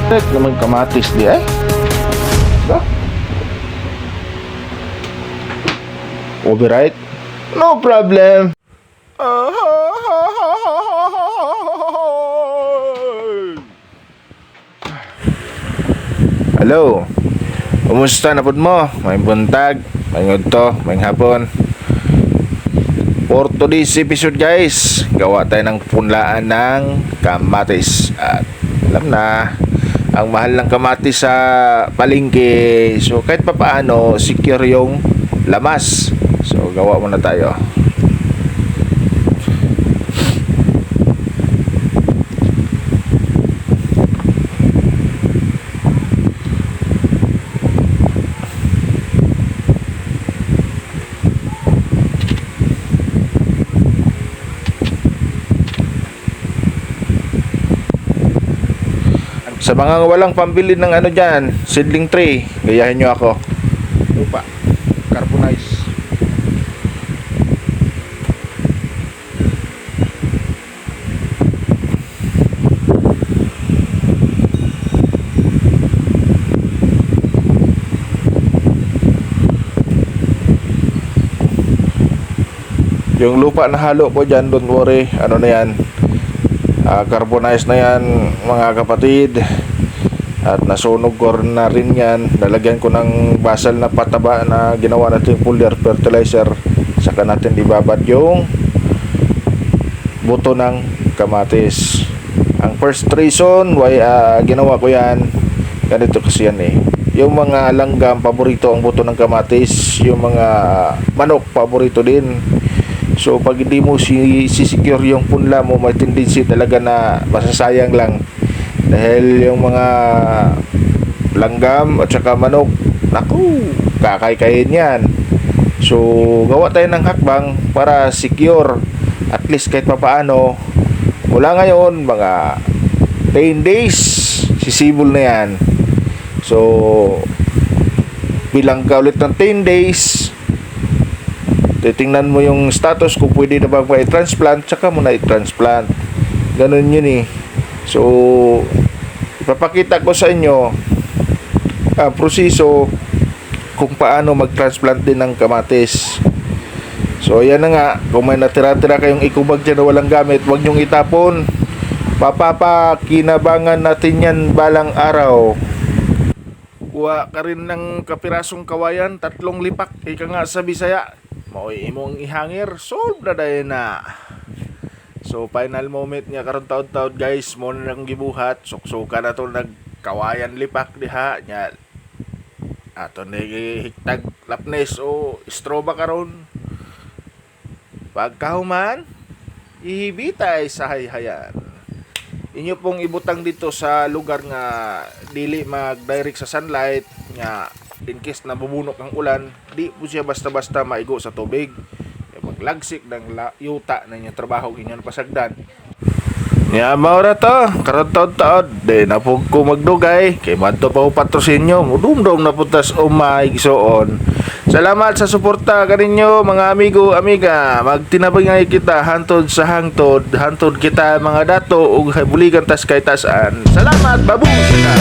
Tek naman kamatis di ay. Ba? Override? No problem. Hello. Kumusta na pud mo? May buntag, may ngudto, may hapon. For today's episode guys, gawa tayo ng punlaan ng kamatis. At alam na, ang mahal ng kamatis sa palengke. So kahit pa paano, secure yung lamas. So gawa muna tayo. Sa mga walang pambili ng ano dyan, seedling tray, gayahin nyo ako. Lupa, carbonize. Yung lupa na halo ko dyan, don't worry, ano na yan, carbonize na yan mga kapatid. At nasunog ko na rin yan. Lalagyan ko ng basal na pataba na ginawa natin foliar fertilizer. Saka natin ibabad yung buto ng kamatis. Ang first reason why ginawa ko yan, ganito kasi yan eh. Yung mga langgam, paborito ang buto ng kamatis. Yung mga manok, paborito din. So pag hindi mo si-secure yung punla mo, may tendency talaga na masasayang lang. Dahil yung mga langgam at saka manok, naku, kakay-kayin yan. So gawa tayo ng hakbang para secure. At least kahit papaano, mula ngayon mga 10 days sisibol na yan. So bilang ka ulit ng 10 days, titingnan mo yung status kung pwede na ba i-transplant, tsaka mo na i-transplant. Ganun yun eh. So ipapakita ko sa inyo ang proseso kung paano mag-transplant din ng kamatis. So ayan na nga, kung may natira-tira kayong ikubag dyan na walang gamit, huwag nyong itapon. Papapakinabangan natin yan balang araw. Kuha ka rin ng kapirasong kawayan, 3 lipak, ika nga sa Bisaya, maoy imong ihangir, solve na dahil na. So final moment niya karon taod-taod guys, mo na nang gibuhat, suksuka na to nagkawayan lipak diha nya. Ato ni hiktag lapnes o stroba karon. Pagkahuman, ihibitay sa hayhayan. Inyo pong ibutang dito sa lugar nga dili mag-direct sa sunlight nya, in case na bubunok ang ulan, di po siya basta-basta maigo sa tubig. Maglagsik ng yuta na inyong trabaho inyong pasagdan. Maura to, karon taod-taod, di na po ko magdugay, kay madto pa ko patrosinyo, mudum-dum na putas umay-igsoon. Salamat sa suporta kaninyo mga amigo, amiga. Magtinabangay kita hantod sa hantod kita mga dato ug buligan tas kay tasan. Salamat, babu sila.